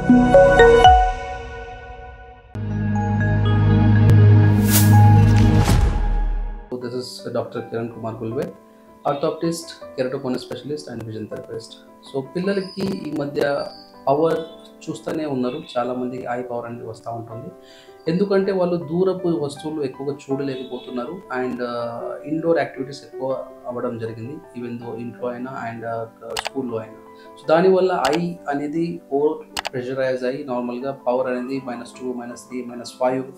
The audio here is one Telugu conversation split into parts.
This is Dr. Kiran Kumar Gulve, orthoptist, keratoconus specialist and vision therapist. So పిల్లలకి ఈ మధ్య పవర్ చూస్తూనే ఉన్నారు, చాలామంది ఐ పవర్ అనేది వస్తూ ఉంటుంది. ఎందుకంటే వాళ్ళు దూరపు వస్తువులు ఎక్కువగా చూడలేకపోతున్నారు అండ్ ఇండోర్ యాక్టివిటీస్ ఎక్కువ అవ్వడం జరిగింది, ఈవెన్ దో ఇంట్లో అయినా అండ్ స్కూల్లో అయినా. సో దానివల్ల ఐ అనేది ఓవర్ ప్రెషరైజ్ అయ్యి నార్మల్గా పవర్ అనేది -2, -3, -5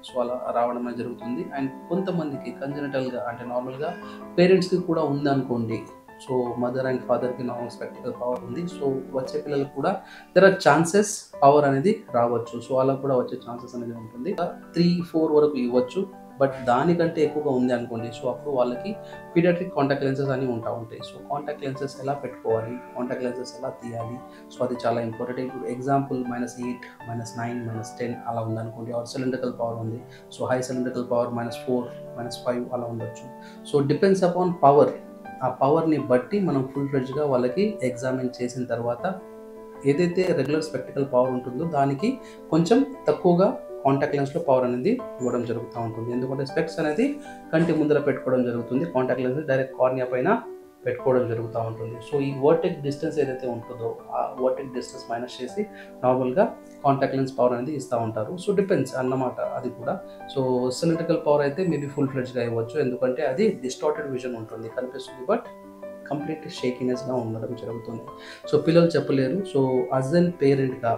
సో అలా రావడం అనేది జరుగుతుంది. అండ్ కొంతమందికి కంజెనిటల్గా అంటే నార్మల్గా పేరెంట్స్కి కూడా ఉందనుకోండి, సో మదర్ అండ్ ఫాదర్కి నార్మల్ స్పెక్టికల్ పవర్ ఉంది, సో వచ్చే పిల్లలకు కూడా దెర్ ఆర్ ఛాన్సెస్ పవర్ అనేది రావచ్చు. సో అలా కూడా వచ్చే ఛాన్సెస్ అనేది ఉంటుంది. 3-4 వరకు ఇవ్వచ్చు, బట్ దానికంటే ఎక్కువగా ఉంది అనుకోండి, సో అప్పుడు వాళ్ళకి పీడియాట్రిక్ కాంటాక్ట్ లెన్సెస్ అని ఉంటాయి. సో కాంటాక్ట్ లెన్సెస్ ఎలా పెట్టుకోవాలి, కాంటాక్ట్ లెన్సెస్ ఎలా తీయాలి, సో అది చాలా ఇంపార్టెంట్. ఇప్పుడు ఎగ్జాంపుల్ -8, -9, -10 అలా ఉందనుకోండి, ఆర్ సిలిండ్రికల్ పవర్ ఉంది, సో హై సిలిండ్రికల్ పవర్ -4, -5 అలా ఉండొచ్చు. So depends upon power. ఆ పవర్ని బట్టి మనం ఫుల్ ఫ్లెడ్జ్గా వాళ్ళకి ఎగ్జామిన్ చేసిన తర్వాత ఏదైతే రెగ్యులర్ స్పెక్టికల్ పవర్ ఉంటుందో దానికి కొంచెం తక్కువగా కాంటాక్ట్ లెన్స్లో పవర్ అనేది ఇవ్వడం జరుగుతూ ఉంటుంది. ఎందుకంటే స్పెక్స్ అనేది కంటి ముందర పెట్టుకోవడం జరుగుతుంది, కాంటాక్ట్ లెన్స్ డైరెక్ట్ కార్నియా పైన పెట్టుకోవడం జరుగుతూ ఉంటుంది. సో ఈ వర్టెక్ డిస్టెన్స్ ఏదైతే ఉంటుందో ఆ వర్టెక్ డిస్టెన్స్ మైనస్ చేసి నార్మల్గా కాంటాక్ట్ లెన్స్ పవర్ అనేది ఇస్తూ ఉంటారు. సో డిపెండ్స్ అన్నమాట అది కూడా. సో సిలిండ్రికల్ పవర్ అయితే మేబీ ఫుల్ ఫ్లెడ్జ్గా ఇవ్వచ్చు, ఎందుకంటే అది డిస్టార్టెడ్ విజన్ ఉంటుంది, కనిపిస్తుంది బట్ కంప్లీట్ షేకినెస్గా ఉండడం జరుగుతుంది. సో పిల్లలు చెప్పలేరు. సో యాజ్ ఎన్ పేరెంట్గా,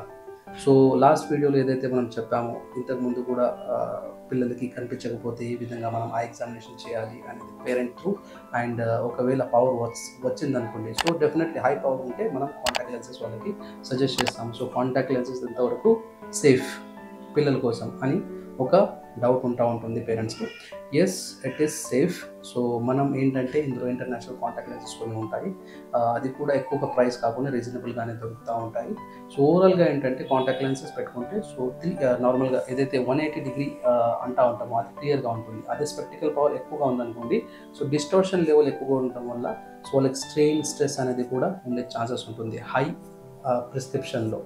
సో లాస్ట్ వీడియోలో ఏదైతే మనం చెప్పామో ఇంతకుముందు కూడా పిల్లలకి కనిపించకపోతే ఏ విధంగా మనం ఐ ఎగ్జామినేషన్ చేయాలి అనేది పేరెంట్ త్రూ. అండ్ ఒకవేళ పవర్ వచ్చిందనుకోండి, సో డెఫినెట్లీ హై పవర్ ఉంటే మనం కాంటాక్ట్ లెన్సెస్ వాళ్ళకి సజెస్ట్ చేస్తాము. సో కాంటాక్ట్ లెన్సెస్ ఎంతవరకు సేఫ్ పిల్లల కోసం అని ఒక డౌట్ ఉంటుంది పేరెంట్స్కి. Yes, it is safe. So మనం ఏంటంటే ఇందులో ఇంటర్నేషనల్ కాంటాక్ట్ లెన్సెస్ కొన్ని ఉంటాయి, అది కూడా ఎక్కువగా ప్రైస్ కాకుండా రీజనబుల్గానే దొరుకుతూ ఉంటాయి. సో ఓవరాల్గా ఏంటంటే కాంటాక్ట్ లెన్సెస్ పెట్టుకుంటే సో నార్మల్గా ఏదైతే 180 డిగ్రీ అంటూ ఉంటామో అది క్లియర్గా ఉంటుంది. అదే స్పెక్టికల్ పవర్ ఎక్కువగా ఉందనుకోండి, సో డిస్టార్షన్ లెవెల్ ఎక్కువగా ఉండటం వల్ల సో వాళ్ళకి స్ట్రెయిన్, స్ట్రెస్ అనేది కూడా ఉండే ఛాన్సెస్ ఉంటుంది హై ప్రిస్క్రిప్షన్లో.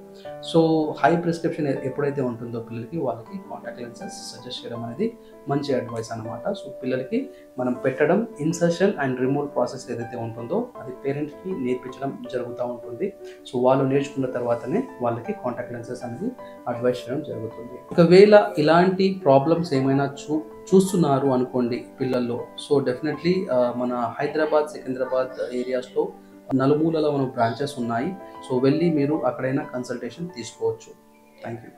సో హై ప్రిస్క్రిప్షన్ ఎప్పుడైతే ఉంటుందో పిల్లలకి వాళ్ళకి కాంటాక్ట్ లెన్సెస్ సజెస్ట్ చేయడం అనేది మంచి అడ్వైస్ అనమాట. సో పిల్లలకి మనం పెట్టడం, ఇన్సర్షన్ అండ్ రిమూవల్ ప్రాసెస్ ఏదైతే ఉంటుందో అది పేరెంట్స్కి నేర్పించడం జరుగుతూ ఉంటుంది. సో వాళ్ళు నేర్చుకున్న తర్వాతనే వాళ్ళకి కాంటాక్ట్ లెన్సెస్ అనేది అడ్వైస్ చేయడం జరుగుతుంది. ఒకవేళ ఇలాంటి ప్రాబ్లమ్స్ ఏమైనా చూస్తున్నారు అనుకోండి పిల్లల్లో, సో డెఫినెట్లీ మన హైదరాబాద్, సికింద్రాబాద్ ఏరియాస్లో నలుమూలలో మన బ్రాంచెస్ ఉన్నాయి. సో వెళ్ళి మీరు అక్కడైనా కన్సల్టేషన్ తీసుకోవచ్చు. Thank you.